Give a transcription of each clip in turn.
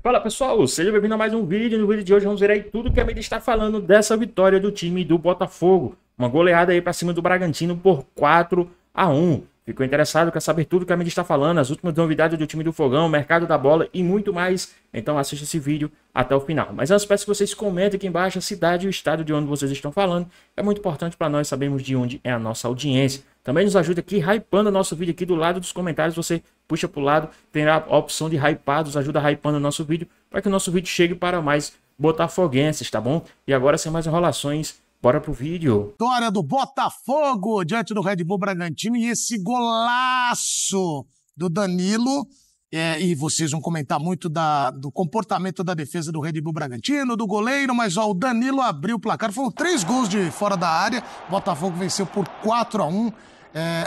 Fala pessoal, seja bem-vindo a mais um vídeo. No vídeo de hoje vamos ver aí tudo que a mídia está falando dessa vitória do time do Botafogo. Uma goleada aí para cima do Bragantino por 4-1. Ficou interessado? Quer saber tudo que a mídia está falando, as últimas novidades do time do Fogão, o mercado da bola e muito mais? Então assista esse vídeo até o final. Mas antes peço que vocês comentem aqui embaixo a cidade e o estado de onde vocês estão falando. É muito importante para nós sabermos de onde é a nossa audiência. Também nos ajuda aqui hypando o nosso vídeo aqui do lado dos comentários. Você puxa para o lado, tem a opção de hypados, ajuda hypando o nosso vídeo para que o nosso vídeo chegue para mais botafoguenses, tá bom? E agora, sem mais enrolações, bora pro vídeo. Vitória do Botafogo diante do Red Bull Bragantino e esse golaço do Danilo. E vocês vão comentar muito do comportamento da defesa do Red Bull Bragantino, do goleiro, mas o Danilo abriu o placar. Foram 3 gols de fora da área. O Botafogo venceu por 4-1.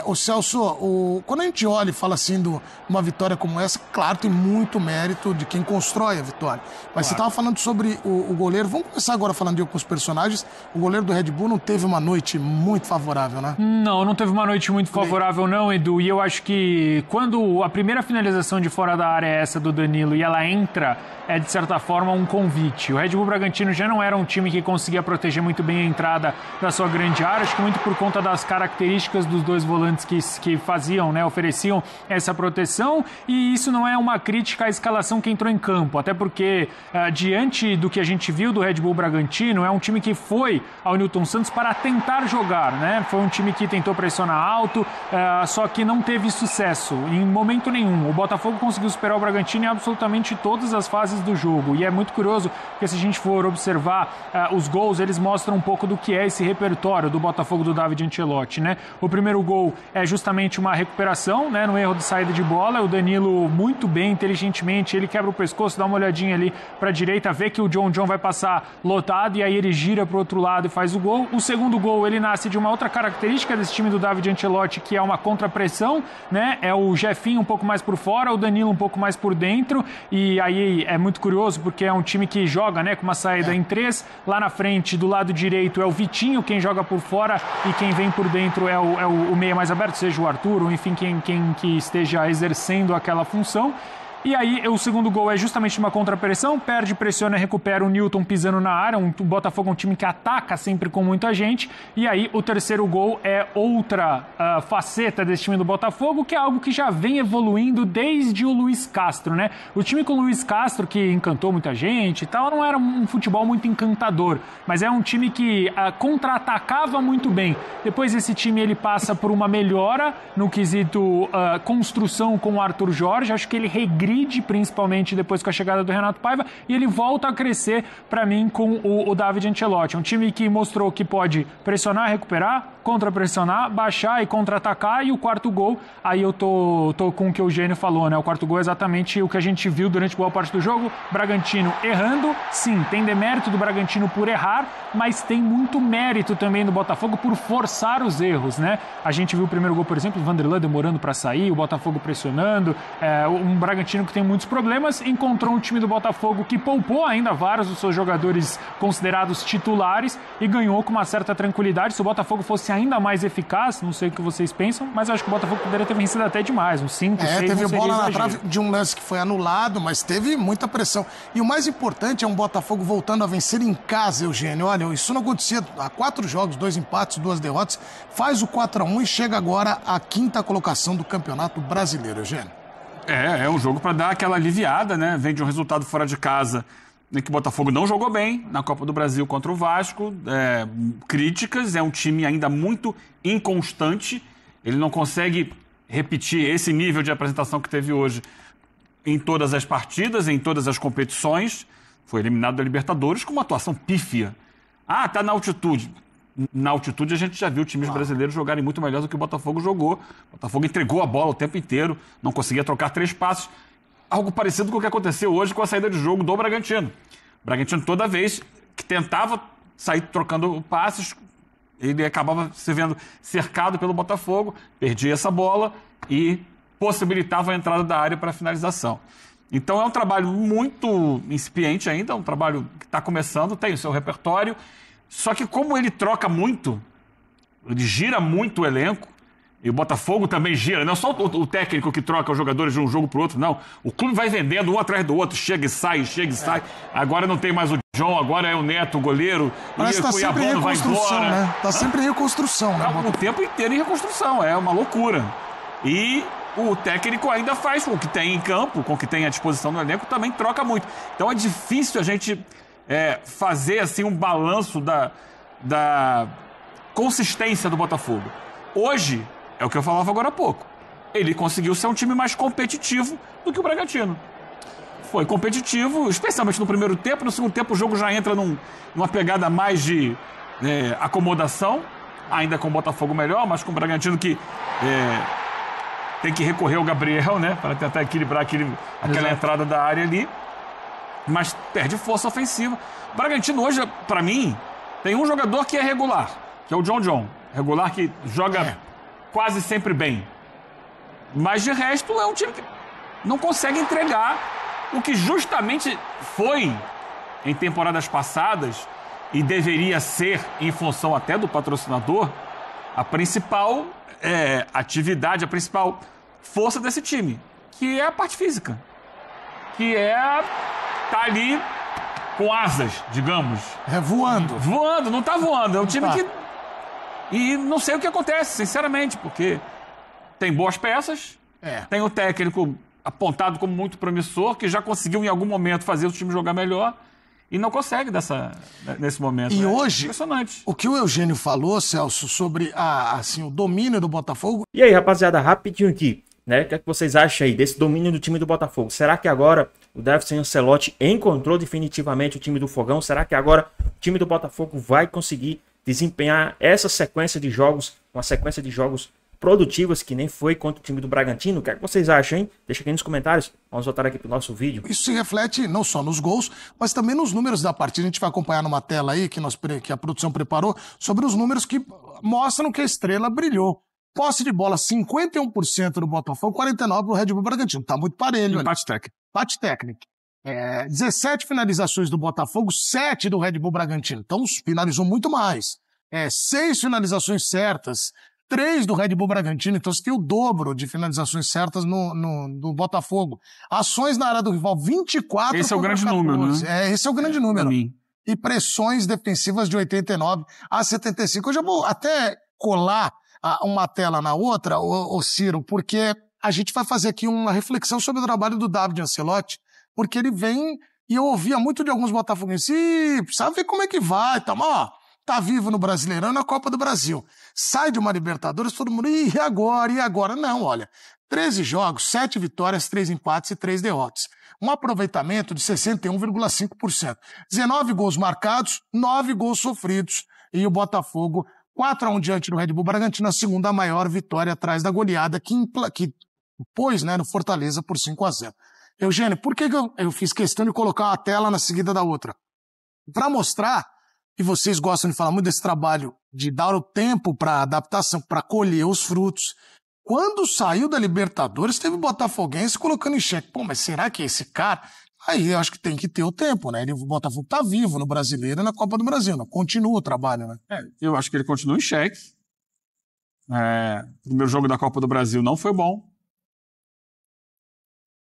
O Celso, quando a gente olha e fala assim de uma vitória como essa, claro, tem muito mérito de quem constrói a vitória. Mas claro, você estava falando sobre o goleiro. Vamos começar agora falando de alguns personagens. O goleiro do Red Bull não teve uma noite muito favorável, né? Não teve uma noite muito favorável não, Edu. E eu acho que quando a primeira finalização de fora da área é essa do Danilo e ela entra, é de certa forma um convite. O Red Bull Bragantino já não era um time que conseguia proteger muito bem a entrada da sua grande área, acho que muito por conta das características dos dois volantes que faziam, né, ofereciam essa proteção, e isso não é uma crítica à escalação que entrou em campo, até porque diante do que a gente viu do Red Bull Bragantino, é um time que foi ao Newton Santos para tentar jogar, né? Foi um time que tentou pressionar alto, só que não teve sucesso em momento nenhum. O Botafogo conseguiu superar o Bragantino em absolutamente todas as fases do jogo, e é muito curioso porque se a gente for observar os gols, eles mostram um pouco do que é esse repertório do Botafogo do David Ancelotti, né? O primeiro gol é justamente uma recuperação, né, no erro de saída de bola. O Danilo muito bem, inteligentemente, ele quebra o pescoço, dá uma olhadinha ali para a direita, vê que o John vai passar lotado e aí ele gira para o outro lado e faz o gol. O segundo gol, ele nasce de uma outra característica desse time do David Ancelotti, que é uma contrapressão, né? É o Jefinho um pouco mais por fora, o Danilo um pouco mais por dentro, e aí é muito curioso porque é um time que joga, né, com uma saída em 3, lá na frente, do lado direito é o Vitinho, quem joga por fora, e quem vem por dentro é o meia mais aberto, seja o Arthur, ou enfim, quem que esteja exercendo aquela função. E aí o segundo gol é justamente uma contrapressão, perde, pressiona, recupera o Newton pisando na área. O Botafogo é um time que ataca sempre com muita gente. E aí o terceiro gol é outra faceta desse time do Botafogo, que é algo que já vem evoluindo desde o Luiz Castro, né? O time com o Luiz Castro, que encantou muita gente e tal, não era um futebol muito encantador, mas é um time que contra-atacava muito bem. Depois esse time ele passa por uma melhora no quesito construção com o Arthur Jorge. Acho que ele regride, principalmente depois com a chegada do Renato Paiva, e ele volta a crescer para mim com o David Ancelotti. É um time que mostrou que pode pressionar, recuperar, contra-pressionar, baixar e contra-atacar. E o quarto gol, aí eu tô com o que o Eugênio falou, né? O quarto gol é exatamente o que a gente viu durante boa parte do jogo. Bragantino errando, sim, tem demérito do Bragantino por errar, mas tem muito mérito também do Botafogo por forçar os erros, né? A gente viu o primeiro gol, por exemplo, o Vanderlan demorando para sair, o Botafogo pressionando, um Bragantino que tem muitos problemas, encontrou um time do Botafogo que poupou ainda vários dos seus jogadores considerados titulares e ganhou com uma certa tranquilidade. Se o Botafogo fosse ainda mais eficaz, não sei o que vocês pensam, mas eu acho que o Botafogo poderia ter vencido até demais, uns 5, 6. Teve bola na trave de um lance que foi anulado, mas teve muita pressão. E o mais importante é um Botafogo voltando a vencer em casa, Eugênio. Olha, isso não acontecia há 4 jogos, 2 empates, 2 derrotas, faz o 4-1 e chega agora à 5ª colocação do Campeonato Brasileiro, Eugênio. É um jogo para dar aquela aliviada, né? Vem de um resultado fora de casa, em que o Botafogo não jogou bem na Copa do Brasil contra o Vasco. Críticas, é um time ainda muito inconstante. Ele não consegue repetir esse nível de apresentação que teve hoje em todas as partidas, em todas as competições. Foi eliminado da Libertadores com uma atuação pífia. Tá na altitude. Na altitude a gente já viu times brasileiros jogarem muito melhor do que o Botafogo jogou. O Botafogo entregou a bola o tempo inteiro, não conseguia trocar 3 passos. Algo parecido com o que aconteceu hoje com a saída de jogo do Bragantino. O Bragantino, toda vez que tentava sair trocando passes, ele acabava se vendo cercado pelo Botafogo, perdia essa bola e possibilitava a entrada da área para a finalização. Então é um trabalho muito incipiente ainda, um trabalho que está começando, tem o seu repertório. Só que como ele troca muito, ele gira muito o elenco, E o Botafogo também gira, não é só o técnico que troca os jogadores de um jogo pro outro, não. O clube vai vendendo um atrás do outro, chega e sai, chega e sai. Agora não tem mais o John, agora é o Neto, o goleiro. Parece que tá sempre em reconstrução, né? Tá sempre em reconstrução, né? O tempo inteiro em reconstrução, é uma loucura. E o técnico ainda faz com o que tem em campo, com o que tem à disposição no elenco, também troca muito. Então é difícil a gente fazer assim um balanço da consistência do Botafogo. Hoje, é o que eu falava agora há pouco, ele conseguiu ser um time mais competitivo do que o Bragantino. Foi competitivo, especialmente no primeiro tempo. No segundo tempo o jogo já entra numa pegada mais de acomodação, ainda com o Botafogo melhor, mas com o Bragantino que tem que recorrer ao Gabriel, né, para tentar equilibrar aquela entrada da área ali, mas perde força ofensiva. O Bragantino hoje, para mim, tem um jogador que é regular, que é o John. Regular, que joga quase sempre bem. Mas de resto é um time que não consegue entregar o que justamente foi em temporadas passadas e deveria ser, em função até do patrocinador, a principal atividade, a principal força desse time, que é a parte física. Que tá ali com asas, digamos. Voando. Voando, não tá voando. É um time que... E não sei o que acontece, sinceramente, porque tem boas peças, tem o técnico apontado como muito promissor, que já conseguiu em algum momento fazer o time jogar melhor e não consegue nesse momento. E hoje, impressionante. O que o Eugênio falou, Celso, sobre o domínio do Botafogo... E aí, rapaziada, rapidinho aqui, né? O que é que vocês acham aí desse domínio do time do Botafogo? Será que agora o Davidson Ancelotti encontrou definitivamente o time do Fogão? Será que agora o time do Botafogo vai conseguir desempenhar essa sequência de jogos, uma sequência de jogos produtivas que nem foi contra o time do Bragantino? O que é que vocês acham, hein? Deixa aqui nos comentários. Vamos voltar aqui pro nosso vídeo. Isso se reflete não só nos gols, mas também nos números da partida. A gente vai acompanhar numa tela aí que a produção preparou sobre os números que mostram que a Estrela brilhou. Posse de bola 51% do Botafogo, 49% do Red Bull Bragantino. Tá muito parelho. Empate técnico. 17 finalizações do Botafogo, 7 do Red Bull Bragantino. Então finalizou muito mais. 6 finalizações certas, 3 do Red Bull Bragantino. Então você tem o dobro de finalizações certas no Botafogo. Ações na área do rival, 24. Esse é o grande 14. Número, né? Esse é o grande número. E pressões defensivas de 89 a 75. Eu já vou até colar uma tela na outra, ô Ciro, porque a gente vai fazer aqui uma reflexão sobre o trabalho do David Ancelotti, porque ele vem, e eu ouvia muito de alguns botafoguenses, precisa ver como é que vai, tá vivo no Brasileirão, na Copa do Brasil. Sai de uma Libertadores, todo mundo, e agora? E agora? Não, olha, 13 jogos, 7 vitórias, 3 empates e 3 derrotas. Um aproveitamento de 61,5%. 19 gols marcados, 9 gols sofridos. E o Botafogo, 4-1 diante do Red Bull Bragantino, a segunda maior vitória atrás da goleada que pôs, né, no Fortaleza por 5-0. Eugênio, por que eu fiz questão de colocar uma tela na seguida da outra? Para mostrar, e vocês gostam de falar muito desse trabalho, de dar o tempo para adaptação, para colher os frutos. Quando saiu da Libertadores, teve botafoguense colocando em xeque. Mas será que é esse cara? Aí eu acho que tem que ter o tempo, né? O Botafogo tá vivo no Brasileiro e na Copa do Brasil, né? Continua o trabalho, né? Eu acho que ele continua em xeque. O primeiro jogo da Copa do Brasil não foi bom.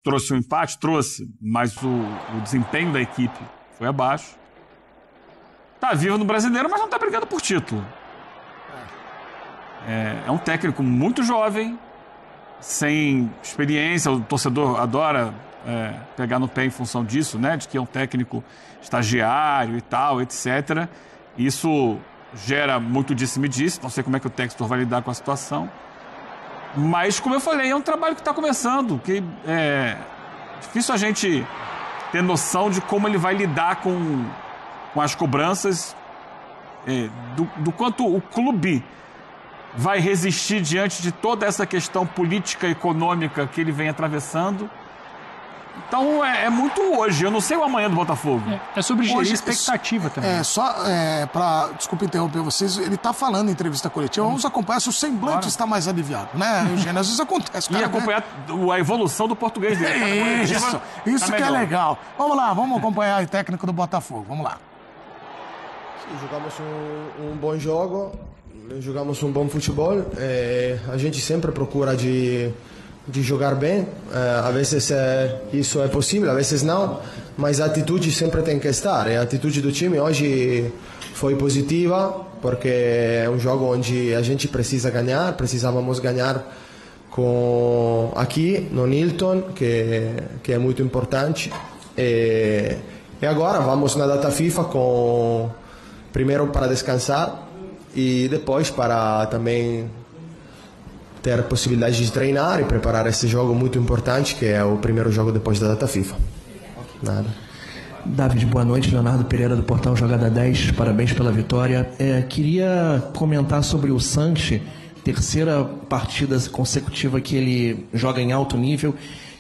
Trouxe um empate? Trouxe, mas o desempenho da equipe foi abaixo. Tá vivo no Brasileiro, mas não tá brigando por título. É um técnico muito jovem, sem experiência. O torcedor adora pegar no pé em função disso, né? De que é um técnico estagiário e tal, etc. Isso gera muito disse-me-disse. Não sei como é que o técnico vai lidar com a situação. Mas, como eu falei, é um trabalho que está começando, que é difícil a gente ter noção de como ele vai lidar com as cobranças, do quanto o clube vai resistir diante de toda essa questão política e econômica que ele vem atravessando. Então, é muito hoje. Eu não sei o amanhã do Botafogo. É sobre gerir expectativa também. Desculpa interromper vocês, ele tá falando em entrevista coletiva, vamos acompanhar se o semblante está mais aliviado, né, Eugênio? Às vezes acontece. Cara, e acompanhar a evolução do português dele. Isso que é legal. Vamos lá, vamos acompanhar o técnico do Botafogo. Vamos lá. Sim, jogamos um bom jogo Jogamos um bom futebol, a gente sempre procura de jogar bem, às vezes isso é possível, às vezes não, mas a atitude sempre tem que estar, e a atitude do time hoje foi positiva, porque é um jogo onde a gente precisa ganhar, precisávamos ganhar aqui no Nilton, que é muito importante, e agora vamos na data FIFA primeiro para descansar e depois para também ter a possibilidade de treinar e preparar esse jogo muito importante, que é o primeiro jogo depois da data FIFA. Nada. David, boa noite. Leonardo Pereira, do portal Jogada 10. Parabéns pela vitória. Queria comentar sobre o Sanches, terceira partida consecutiva que ele joga em alto nível.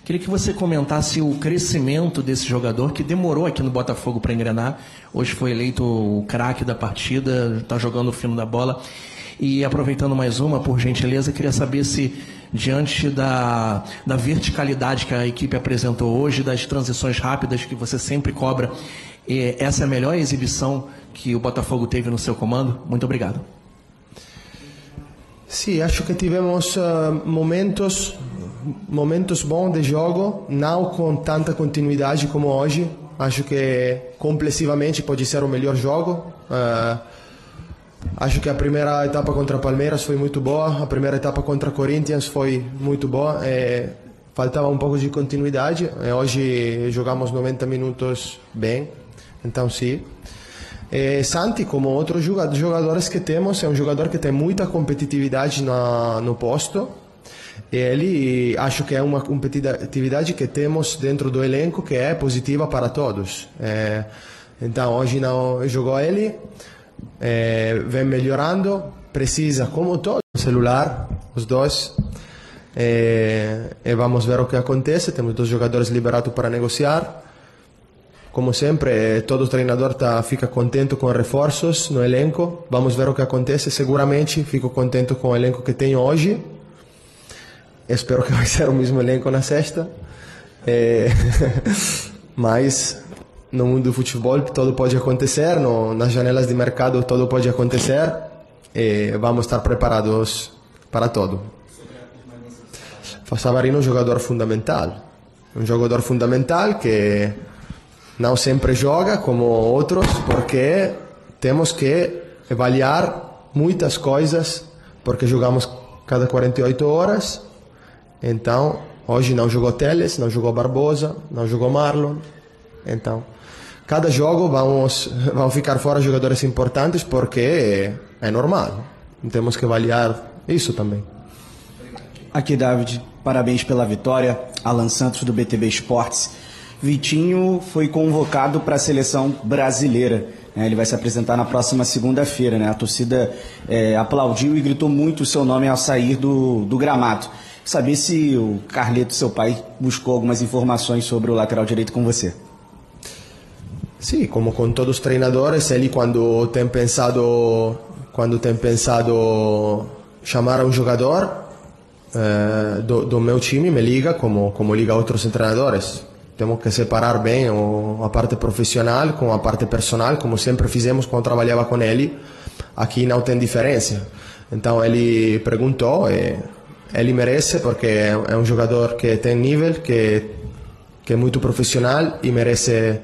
Queria que você comentasse o crescimento desse jogador, que demorou aqui no Botafogo para engrenar. Hoje foi eleito o craque da partida, está jogando o fino da bola. E aproveitando mais uma, por gentileza, queria saber se, diante da verticalidade que a equipe apresentou hoje, das transições rápidas que você sempre cobra, essa é a melhor exibição que o Botafogo teve no seu comando? Muito obrigado. Sim, acho que tivemos momentos bons de jogo, não com tanta continuidade como hoje. Acho que complexivamente pode ser o melhor jogo. Acho que a primeira etapa contra Palmeiras foi muito boa, a primeira etapa contra Corinthians foi muito boa, faltava um pouco de continuidade, hoje jogamos 90 minutos bem, então sim. Santi, como outros jogadores que temos, é um jogador que tem muita competitividade no posto, e ele acho que é uma competitividade que temos dentro do elenco que é positiva para todos. Então hoje não jogou ele, vem melhorando, precisa, como todo, celular, os dois, e vamos ver o que acontece. Temos 2 jogadores liberados para negociar. Como sempre, todo treinador fica contente com reforços no elenco. Vamos ver o que acontece. Seguramente fico contente com o elenco que tenho hoje. Espero que vai ser o mesmo elenco na sexta. Mas no mundo do futebol tudo pode acontecer, nas janelas de mercado tudo pode acontecer, e vamos estar preparados para tudo. Savarino é um jogador fundamental que não sempre joga como outros, porque temos que avaliar muitas coisas, porque jogamos cada 48 horas, então hoje não jogou Teles, não jogou Barbosa, não jogou Marlon, então cada jogo vão ficar fora jogadores importantes, porque é normal. Temos que avaliar isso também. Aqui, David, parabéns pela vitória. Alan Santos, do BTB Esportes. Vitinho foi convocado para a seleção brasileira. Ele vai se apresentar na próxima segunda-feira. A torcida aplaudiu e gritou muito o seu nome ao sair do gramado. Saber se o Carleto, seu pai, buscou algumas informações sobre o lateral direito com você. Sim, como com todos os treinadores, ele quando tem pensado chamar um jogador do meu time, me liga como liga outros treinadores. Temos que separar bem a parte profissional com a parte personal, como sempre fizemos quando trabalhava com ele. Aqui não tem diferença. Então ele perguntou, ele merece, porque é um jogador que tem nível, que é muito profissional e merece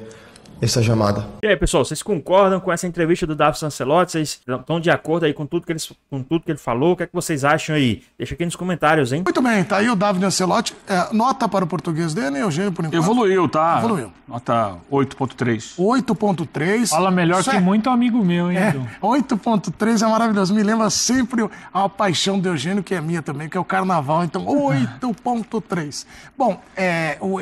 essa chamada. E aí, pessoal, vocês concordam com essa entrevista do David Ancelotti? Vocês estão de acordo aí com tudo que ele falou? O que é que vocês acham aí? Deixa aqui nos comentários, hein? Muito bem, tá aí o David Ancelotti. Nota para o português dele, Eugênio, por enquanto. Evoluiu, tá? Evoluiu. Nota 8.3. 8.3. Fala melhor que muito amigo meu, hein, Edu? 8.3 é maravilhoso. Me lembra sempre a paixão do Eugênio, que é minha também, que é o carnaval. Então, 8.3. Bom,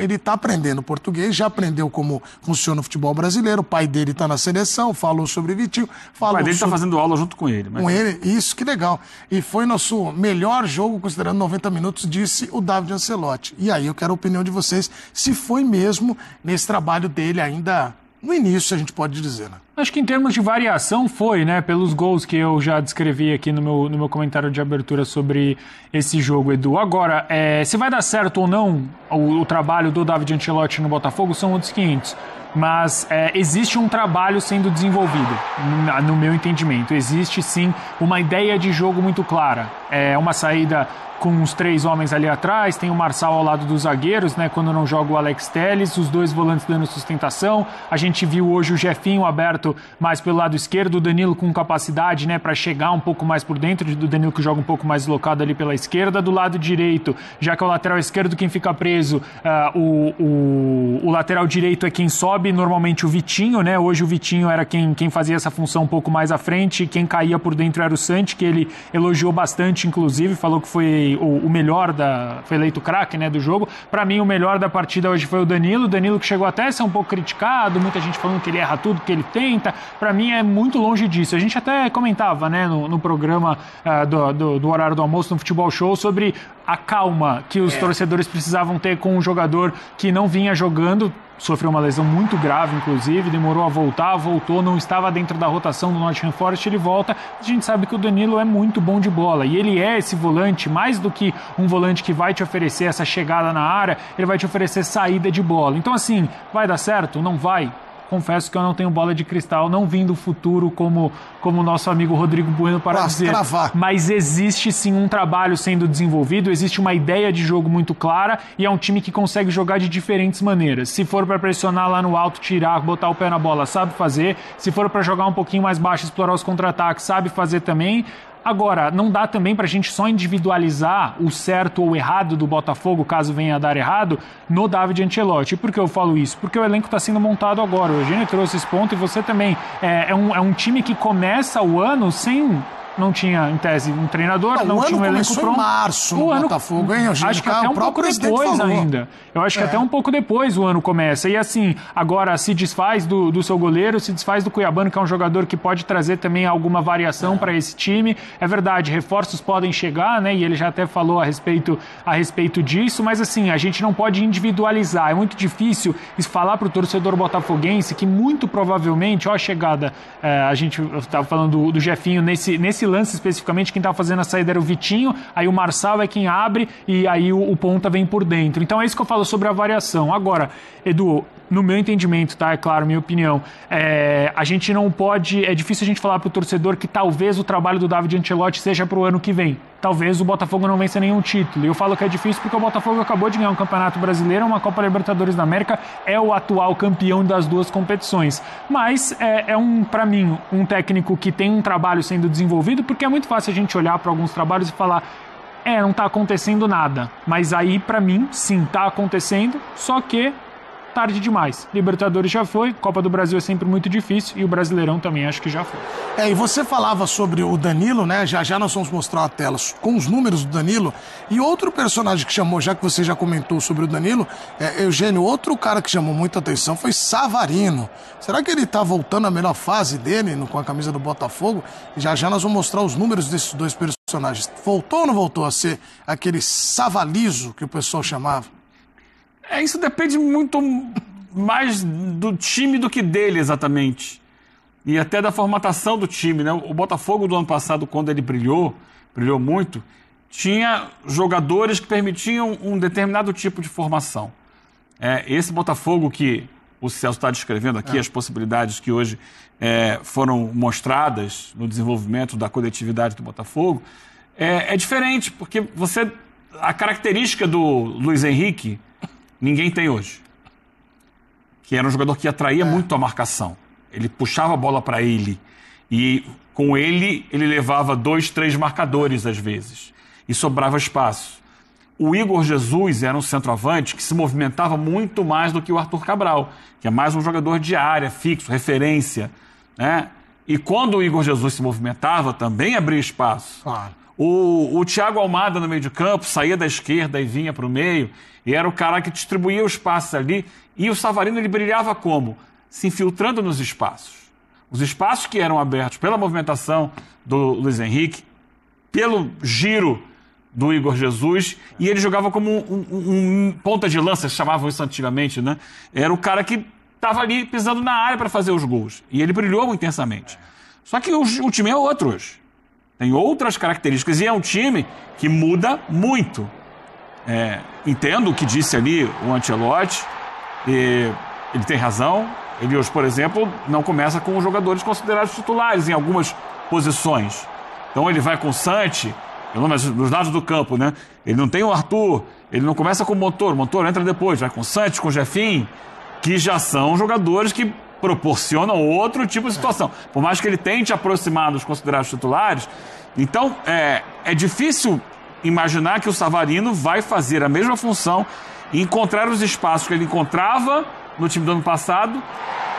ele está aprendendo português, já aprendeu como funciona o futebol brasileiro. O pai dele está na seleção, falou sobre Vitinho. O pai dele está fazendo aula junto com ele. Com ele, isso, que legal. E foi nosso melhor jogo, considerando 90 minutos, disse o David Ancelotti. E aí eu quero a opinião de vocês, se foi mesmo nesse trabalho dele ainda no início, a gente pode dizer, né? Acho que em termos de variação foi, né? Pelos gols que eu já descrevi aqui no meu comentário de abertura sobre esse jogo, Edu. Agora, se vai dar certo ou não o trabalho do David Ancelotti no Botafogo são outros 500. Mas existe um trabalho sendo desenvolvido, no meu entendimento. Existe, sim, uma ideia de jogo muito clara. É uma saída com os 3 homens ali atrás, tem o Marçal ao lado dos zagueiros, né, quando não joga o Alex Telles, os 2 volantes dando sustentação. A gente viu hoje o Jefinho aberto mais pelo lado esquerdo, o Danilo com capacidade, né, para chegar um pouco mais por dentro, do Danilo que joga um pouco mais deslocado ali pela esquerda. Do lado direito, já que é o lateral esquerdo quem fica preso, o lateral direito é quem sobe, normalmente o Vitinho, né, hoje o Vitinho era quem fazia essa função um pouco mais à frente, quem caía por dentro era o Santi, que ele elogiou bastante, inclusive, falou que foi o melhor foi eleito craque, né, do jogo. Para mim, o melhor da partida hoje foi o Danilo que chegou até a ser um pouco criticado, muita gente falando que ele erra tudo, que ele tenta. Para mim, é muito longe disso. A gente até comentava, né, no programa do horário do almoço, no Futebol Show, sobre a calma que os torcedores precisavam ter com um jogador que não vinha jogando, sofreu uma lesão muito grave, inclusive, demorou a voltar, voltou, não estava dentro da rotação do Nottingham Forest, ele volta. A gente sabe que o Danilo é muito bom de bola, e ele é esse volante, mais do que um volante que vai te oferecer essa chegada na área, ele vai te oferecer saída de bola. Então, assim, vai dar certo? Não vai? Confesso que eu não tenho bola de cristal, não vim do futuro como o nosso amigo Rodrigo Bueno para dizer. Mas existe sim um trabalho sendo desenvolvido, existe uma ideia de jogo muito clara e é um time que consegue jogar de diferentes maneiras. Se for para pressionar lá no alto, tirar, botar o pé na bola, sabe fazer. Se for para jogar um pouquinho mais baixo, explorar os contra-ataques, sabe fazer também. Agora, não dá também pra gente só individualizar o certo ou errado do Botafogo, caso venha a dar errado, no David Ancelotti. Por que eu falo isso? Porque o elenco está sendo montado agora. O Eugênio trouxe esse ponto e você também. É um time que começa o ano sem... Não tinha, em tese, um treinador, não tinha um elenco pronto. Em março no Botafogo, hein, Eugênio? Acho que até um pouco depois ainda. Eu acho que até um pouco depois o ano começa. E assim, agora se desfaz do seu goleiro, se desfaz do Cuiabano, que é um jogador que pode trazer também alguma variação para esse time. É verdade, reforços podem chegar, né? E ele já até falou a respeito disso, mas assim, a gente não pode individualizar. É muito difícil falar para o torcedor botafoguense que muito provavelmente, ó a chegada, a gente estava falando do Jefinho nesse lance especificamente, quem estava fazendo a saída era o Vitinho, aí o Marçal é quem abre e aí o ponta vem por dentro. Então é isso que eu falo sobre a variação. Agora, Edu, no meu entendimento, tá? É claro, minha opinião, a gente não pode... É difícil a gente falar pro torcedor que talvez o trabalho do David Ancelotti seja pro ano que vem. Talvez o Botafogo não vença nenhum título. E eu falo que é difícil porque o Botafogo acabou de ganhar um Campeonato Brasileiro, uma Copa Libertadores da América, é o atual campeão das 2 competições. Mas para mim, um técnico que tem um trabalho sendo desenvolvido, porque é muito fácil a gente olhar para alguns trabalhos e falar não tá acontecendo nada. Mas aí, para mim, sim, tá acontecendo, só que tarde demais. Libertadores já foi, Copa do Brasil é sempre muito difícil e o Brasileirão também acho que já foi. E você falava sobre o Danilo, né? Já nós vamos mostrar a tela com os números do Danilo. E outro personagem que chamou, já que você já comentou sobre o Danilo, Eugênio, outro cara que chamou muita atenção foi Savarino. Será que ele tá voltando à melhor fase dele com a camisa do Botafogo? Já nós vamos mostrar os números desses 2 personagens. Voltou ou não voltou a ser aquele savalizo que o pessoal chamava? Isso depende muito mais do time do que dele, exatamente. E até da formatação do time, né? O Botafogo do ano passado, quando ele brilhou muito, tinha jogadores que permitiam um determinado tipo de formação. Esse Botafogo que o Celso está descrevendo aqui, as possibilidades que hoje foram mostradas no desenvolvimento da coletividade do Botafogo, é diferente, porque a característica do Luiz Henrique... ninguém tem hoje. Que era um jogador que atraía muito a marcação. Ele puxava a bola para ele. E com ele levava 2, 3 marcadores às vezes. E sobrava espaço. O Igor Jesus era um centroavante que se movimentava muito mais do que o Arthur Cabral, que é mais um jogador de área, fixo, referência, né? E quando o Igor Jesus se movimentava, também abria espaço. Claro. O Thiago Almada no meio de campo saía da esquerda e vinha para o meio, e era o cara que distribuía os passes ali, e o Savarino ele brilhava como? Se infiltrando nos espaços. Os espaços que eram abertos pela movimentação do Luiz Henrique, pelo giro do Igor Jesus, e ele jogava como um ponta de lança, chamavam isso antigamente, né? Era o cara que estava ali pisando na área para fazer os gols. E ele brilhou muito intensamente. Só que o time é outro hoje. Tem outras características e é um time que muda muito. Entendo o que disse ali o Ancelotti, ele tem razão. Ele hoje, por exemplo, não começa com os jogadores considerados titulares em algumas posições. Então ele vai com o Santi, nos lados do campo, né? Ele não tem o Arthur, ele não começa com o Montoro entra depois, vai com o Santi, com o Jefinho, que já são jogadores que proporcionam outro tipo de situação. Por mais que ele tente aproximar dos considerados titulares, então é difícil imaginar que o Savarino vai fazer a mesma função e encontrar os espaços que ele encontrava no time do ano passado,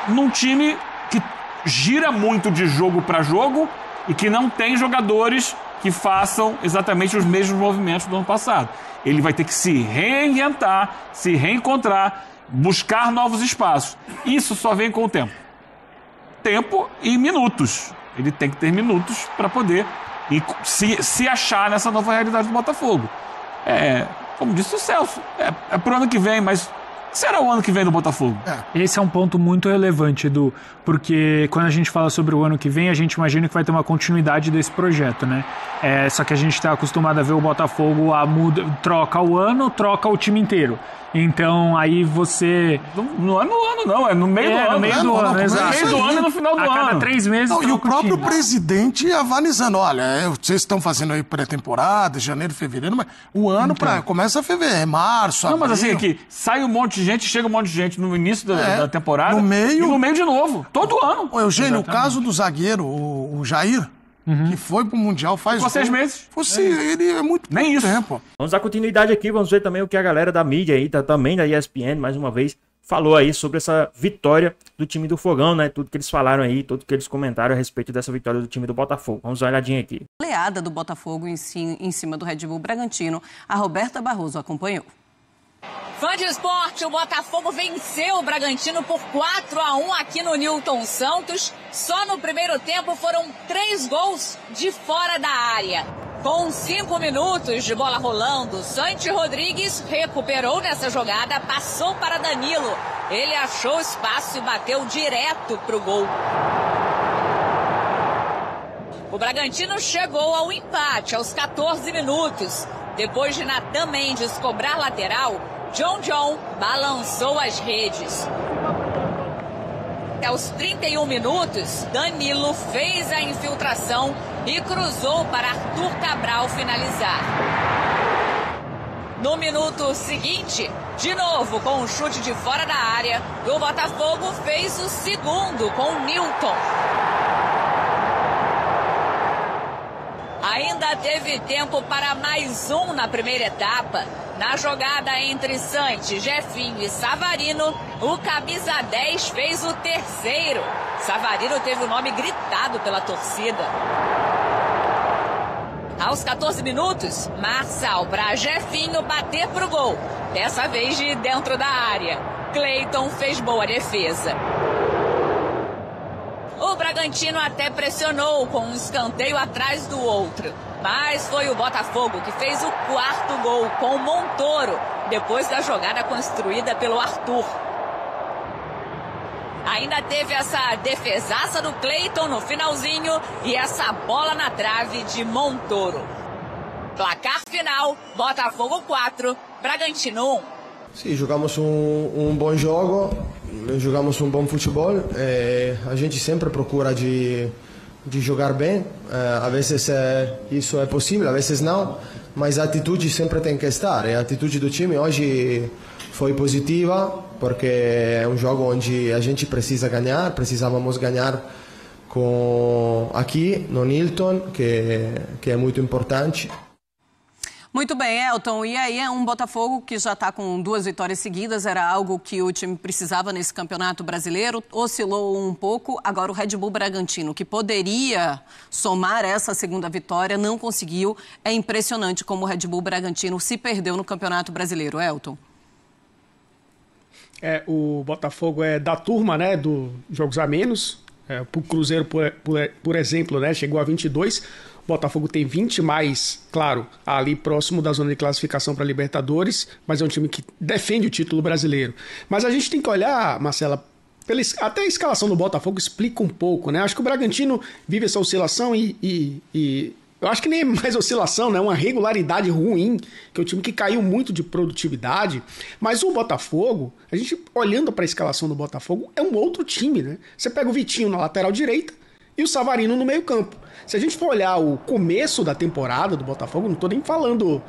num time que gira muito de jogo para jogo e que não tem jogadores que façam exatamente os mesmos movimentos do ano passado. Ele vai ter que se reinventar, se reencontrar, buscar novos espaços. Isso só vem com o tempo. Tempo e minutos. Ele tem que ter minutos para poder se achar nessa nova realidade do Botafogo. Como disse o Celso, é pro ano que vem, mas será o ano que vem do Botafogo? Esse é um ponto muito relevante, Edu, porque quando a gente fala sobre o ano que vem, a gente imagina que vai ter uma continuidade desse projeto, né? Só que a gente está acostumado a ver o Botafogo troca o ano, troca o time inteiro. Então, aí você... Não é no ano, não. É no meio do ano. No meio do ano, exato. No meio do ano e no final do ano. A cada 3 meses... Não, e o próprio time. presidente avalizando, olha, vocês estão fazendo aí pré-temporada, janeiro, fevereiro, mas o ano começa a fevereiro, março, Não, abril. mas assim, aqui, sai um monte de gente, chega um monte de gente no início da temporada no meio... e no meio de novo. Todo ano. Ô, Eugênio, o caso do zagueiro, o Jair... que foi pro Mundial faz... Ficou 6 meses. Ele é muito Nem pouco isso. tempo. Vamos dar continuidade aqui, vamos ver também o que a galera da mídia aí, também da ESPN, mais uma vez, falou aí sobre essa vitória do time do Fogão, né? Tudo que eles falaram aí, tudo que eles comentaram a respeito dessa vitória do time do Botafogo. Vamos dar uma olhadinha aqui. Goleada do Botafogo em cima do Red Bull Bragantino, a Roberta Barroso acompanhou. Fã de esporte, o Botafogo venceu o Bragantino por 4-1 aqui no Newton Santos. Só no primeiro tempo foram 3 gols de fora da área. Com 5 minutos de bola rolando, Santi Rodrigues recuperou nessa jogada, passou para Danilo. Ele achou espaço e bateu direto pro gol. O Bragantino chegou ao empate aos 14 minutos. Depois de Natan Mendes cobrar lateral, John balançou as redes. Aos 31 minutos, Danilo fez a infiltração e cruzou para Arthur Cabral finalizar. No minuto seguinte, de novo com um chute de fora da área, o Botafogo fez o segundo com Newton. Ainda teve tempo para mais um na primeira etapa. Na jogada entre Santi, Jefinho e Savarino, o camisa 10 fez o terceiro. Savarino teve o nome gritado pela torcida. Aos 14 minutos, Marçal para Jefinho bater pro gol. Dessa vez de dentro da área. Cleiton fez boa defesa. O Bragantino até pressionou com um escanteio atrás do outro. Mas foi o Botafogo que fez o 4º gol com o Montoro, depois da jogada construída pelo Arthur. Ainda teve essa defesaça do Cleiton no finalzinho e essa bola na trave de Montoro. Placar final, Botafogo 4, Bragantino 1. Sim, jogamos um bom jogo, jogamos um bom futebol. A gente sempre procura de jogar bem. Às vezes isso é possível, às vezes não, mas a atitude sempre tem que estar. A atitude do time hoje foi positiva, porque é um jogo onde a gente precisa ganhar, precisávamos ganhar aqui no Nilton, que é muito importante. Muito bem, Elton. E aí é um Botafogo que já está com 2 vitórias seguidas. Era algo que o time precisava nesse campeonato brasileiro. Oscilou um pouco. Agora o Red Bull Bragantino, que poderia somar essa segunda vitória, não conseguiu. É impressionante como o Red Bull Bragantino se perdeu no campeonato brasileiro. Elton. O Botafogo é da turma, né, do jogos a menos. O Cruzeiro, por exemplo, né, chegou a 22. O Botafogo tem 20 mais, claro, ali próximo da zona de classificação para Libertadores, mas é um time que defende o título brasileiro. Mas a gente tem que olhar, Marcela, até a escalação do Botafogo explica um pouco, né? Acho que o Bragantino vive essa oscilação e eu acho que nem é mais oscilação, né? Uma regularidade ruim, que é um time que caiu muito de produtividade. Mas o Botafogo, a gente olhando para a escalação do Botafogo, é um outro time, né? Você pega o Vitinho na lateral direita e o Savarino no meio campo. Se a gente for olhar o começo da temporada do Botafogo, não estou nem falando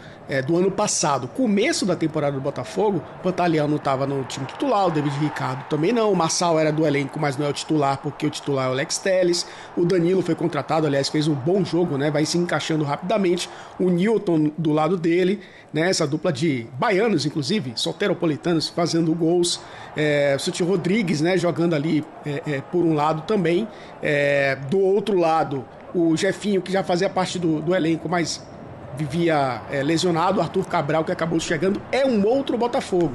do ano passado, começo da temporada do Botafogo, o Pantaleão não estava no time titular, o David Ricardo também não, o Marçal era do elenco, mas não é o titular, porque o titular é o Alex Telles, o Danilo foi contratado, aliás, fez um bom jogo, né? Vai se encaixando rapidamente, o Newton do lado dele, né? Essa dupla de baianos, inclusive, soteropolitanos, fazendo gols, o Suti Rodrigues, né? Jogando ali por um lado também, do outro lado, o Jefinho, que já fazia parte do elenco, mas vivia lesionado, o Arthur Cabral, que acabou chegando, é um outro Botafogo.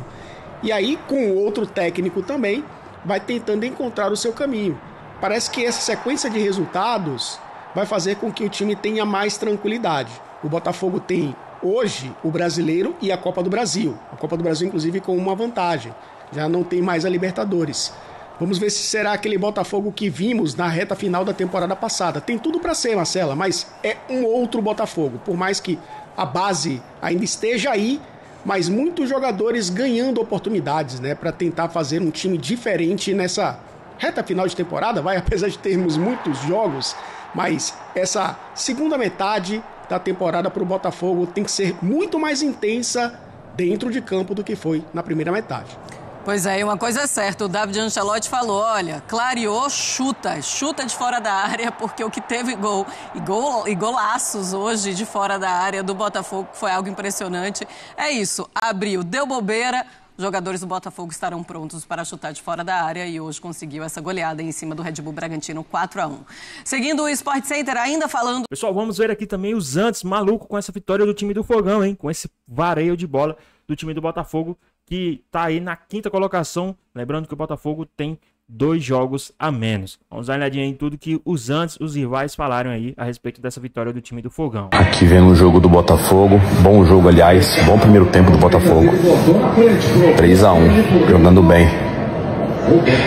E aí, com o outro técnico também, vai tentando encontrar o seu caminho. Parece que essa sequência de resultados vai fazer com que o time tenha mais tranquilidade. O Botafogo tem hoje o Brasileiro e a Copa do Brasil. A Copa do Brasil, inclusive, com uma vantagem. Já não tem mais a Libertadores. Vamos ver se será aquele Botafogo que vimos na reta final da temporada passada. Tem tudo para ser, Marcela, mas é um outro Botafogo. Por mais que a base ainda esteja aí, mas muitos jogadores ganhando oportunidades, né, para tentar fazer um time diferente nessa reta final de temporada, apesar de termos muitos jogos, mas essa segunda metade da temporada para o Botafogo tem que ser muito mais intensa dentro de campo do que foi na primeira metade. Pois é, e uma coisa é certa, o David Ancelotti falou, olha, clareou, chuta de fora da área, porque o que teve gol e golaços hoje de fora da área do Botafogo foi algo impressionante. É isso, abriu, deu bobeira, os jogadores do Botafogo estarão prontos para chutar de fora da área e hoje conseguiu essa goleada em cima do Red Bull Bragantino 4-1. Seguindo o Sport Center, ainda falando... Pessoal, vamos ver aqui também os Antes, maluco com essa vitória do time do Fogão, hein? Com esse vareio de bola do time do Botafogo, que tá aí na 5ª colocação. Lembrando que o Botafogo tem 2 jogos a menos. Vamos dar uma olhadinha em tudo que os rivais falaram aí a respeito dessa vitória do time do Fogão. Aqui vendo o jogo do Botafogo, bom jogo aliás, bom primeiro tempo do Botafogo. 3-1, jogando bem.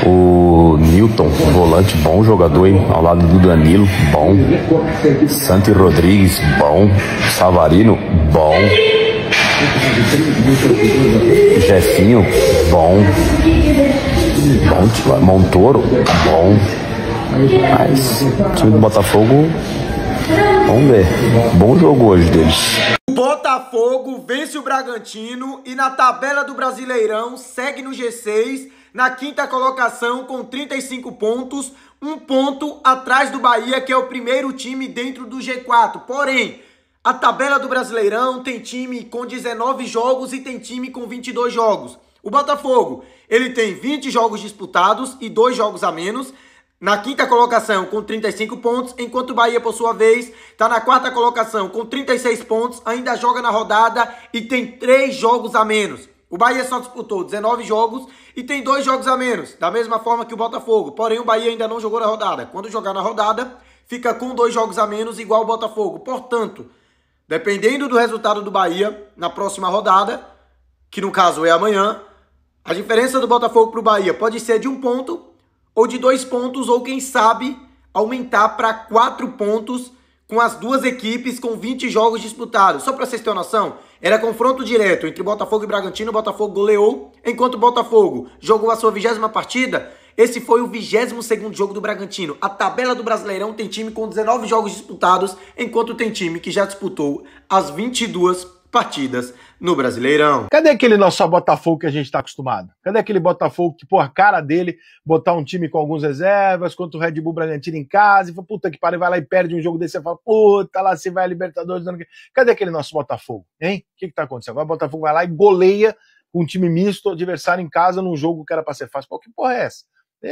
O Newton, volante, bom jogador, hein? Ao lado do Danilo, bom. Santi Rodrigues, bom. Savarino, bom. Jefinho, bom. Montoro, bom. Mas o time do Botafogo, vamos ver. Bom jogo hoje deles. O Botafogo vence o Bragantino e na tabela do Brasileirão segue no G6, na 5ª colocação com 35 pontos, 1 ponto atrás do Bahia, que é o primeiro time dentro do G4. Porém, a tabela do Brasileirão tem time com 19 jogos e tem time com 22 jogos. O Botafogo, ele tem 20 jogos disputados e 2 jogos a menos. Na 5ª colocação com 35 pontos, enquanto o Bahia, por sua vez, está na 4ª colocação com 36 pontos, ainda joga na rodada e tem 3 jogos a menos. O Bahia só disputou 19 jogos e tem 2 jogos a menos, da mesma forma que o Botafogo. Porém, o Bahia ainda não jogou na rodada. Quando jogar na rodada, fica com 2 jogos a menos, igual o Botafogo. Portanto, dependendo do resultado do Bahia na próxima rodada, que no caso é amanhã, a diferença do Botafogo para o Bahia pode ser de 1 ponto ou de 2 pontos, ou quem sabe aumentar para 4 pontos com as duas equipes com 20 jogos disputados. Só para vocês terem noção, era confronto direto entre Botafogo e Bragantino, o Botafogo goleou, enquanto o Botafogo jogou a sua 20ª partida, esse foi o 22º jogo do Bragantino. A tabela do Brasileirão tem time com 19 jogos disputados, enquanto tem time que já disputou as 22 partidas no Brasileirão. Cadê aquele nosso Botafogo que a gente tá acostumado? Cadê aquele Botafogo que, a cara dele, botar um time com alguns reservas, contra o Red Bull Bragantino em casa, e fala, puta que pariu, vai lá e perde um jogo desse, você fala, puta, lá se vai a Libertadores. Cadê aquele nosso Botafogo, hein? O que tá acontecendo? Agora o Botafogo vai lá e goleia um time misto, adversário em casa, num jogo que era pra ser fácil. Pô, que porra é essa?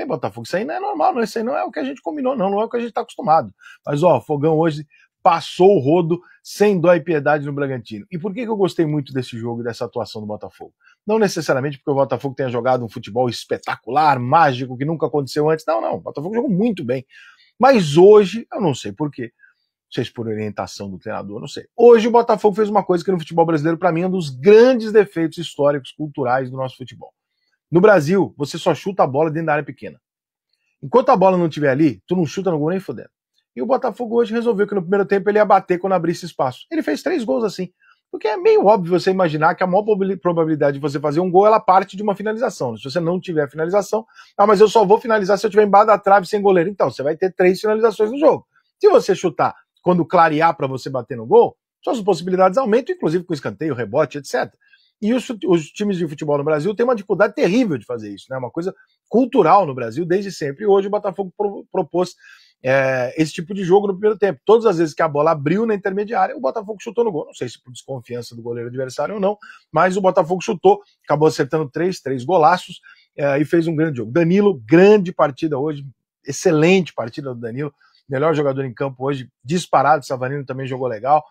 Botafogo, isso aí não é normal, não. Isso aí não é o que a gente combinou, não é o que a gente tá acostumado. Mas, o Fogão hoje passou o rodo sem dó e piedade no Bragantino. E por que eu gostei muito desse jogo e dessa atuação do Botafogo? Não necessariamente porque o Botafogo tenha jogado um futebol espetacular, mágico, que nunca aconteceu antes. Não. O Botafogo jogou muito bem. Mas hoje, eu não sei por quê. Não sei se por orientação do treinador, não sei. Hoje o Botafogo fez uma coisa que no futebol brasileiro, para mim, é um dos grandes defeitos históricos, culturais do nosso futebol. No Brasil, você só chuta a bola dentro da área pequena. Enquanto a bola não estiver ali, tu não chuta no gol nem fodendo. E o Botafogo hoje resolveu que no primeiro tempo ele ia bater quando abrisse espaço. Ele fez 3 gols assim. Porque é meio óbvio você imaginar que a maior probabilidade de você fazer um gol, ela parte de uma finalização. Se você não tiver finalização, mas eu só vou finalizar se eu tiver embaixo da trave sem goleiro. Então, você vai ter 3 finalizações no jogo. Se você chutar quando clarear para você bater no gol, suas possibilidades aumentam, inclusive com escanteio, rebote, etc. E os times de futebol no Brasil têm uma dificuldade terrível de fazer isso, né? Uma coisa cultural no Brasil desde sempre. E hoje o Botafogo propôs esse tipo de jogo no primeiro tempo. Todas as vezes que a bola abriu na intermediária, o Botafogo chutou no gol. Não sei se por desconfiança do goleiro adversário ou não, mas o Botafogo chutou, acabou acertando 3 golaços e fez um grande jogo. Danilo, grande partida hoje, excelente partida do Danilo, melhor jogador em campo hoje, disparado. Savarino também jogou legal.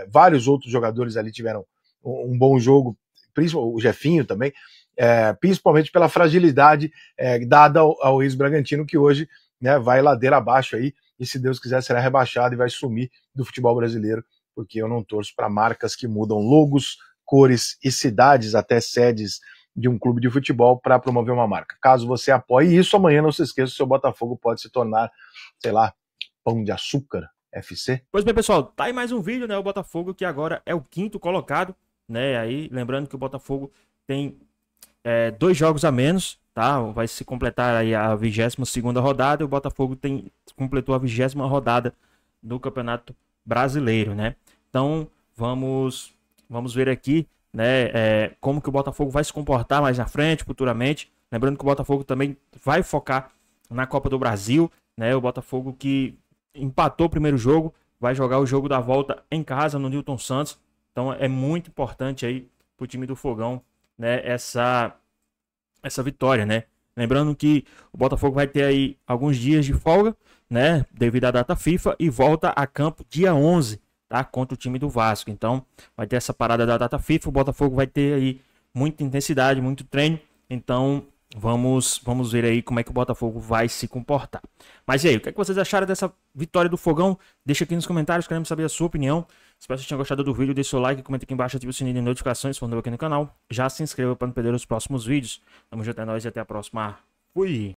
Vários outros jogadores ali tiveram um bom jogo, principalmente o Jefinho também, principalmente pela fragilidade dada ao ex-Bragantino, que hoje, né, vai ladeira abaixo aí, e se Deus quiser será rebaixado e vai sumir do futebol brasileiro, porque eu não torço para marcas que mudam logos, cores e cidades, até sedes de um clube de futebol para promover uma marca. Caso você apoie isso, amanhã não se esqueça, o seu Botafogo pode se tornar, sei lá, Pão de Açúcar FC. Pois bem, pessoal, tá aí mais um vídeo, né? O Botafogo que agora é o 5º colocado, né? Aí, lembrando que o Botafogo tem 2 jogos a menos, tá? Vai se completar aí a 22ª rodada, e o Botafogo completou a 20ª rodada do Campeonato Brasileiro, né? Então, vamos ver aqui, né, como que o Botafogo vai se comportar mais na frente, futuramente. Lembrando que o Botafogo também vai focar na Copa do Brasil, né? O Botafogo que empatou o primeiro jogo, vai jogar o jogo da volta em casa no Newton Santos. Então é muito importante aí pro time do Fogão, né, essa vitória, né? Lembrando que o Botafogo vai ter aí alguns dias de folga, né, devido à data FIFA, e volta a campo dia 11, tá? Contra o time do Vasco. Então vai ter essa parada da data FIFA, o Botafogo vai ter aí muita intensidade, muito treino. Então vamos ver aí como é que o Botafogo vai se comportar. Mas e aí, o que é que vocês acharam dessa vitória do Fogão? Deixa aqui nos comentários, queremos saber a sua opinião. Espero que vocês tenham gostado do vídeo, deixe seu like, comenta aqui embaixo, ative o sininho de notificações, se for novo aqui no canal. Já se inscreva para não perder os próximos vídeos. Tamo junto, é nóis e até a próxima. Fui!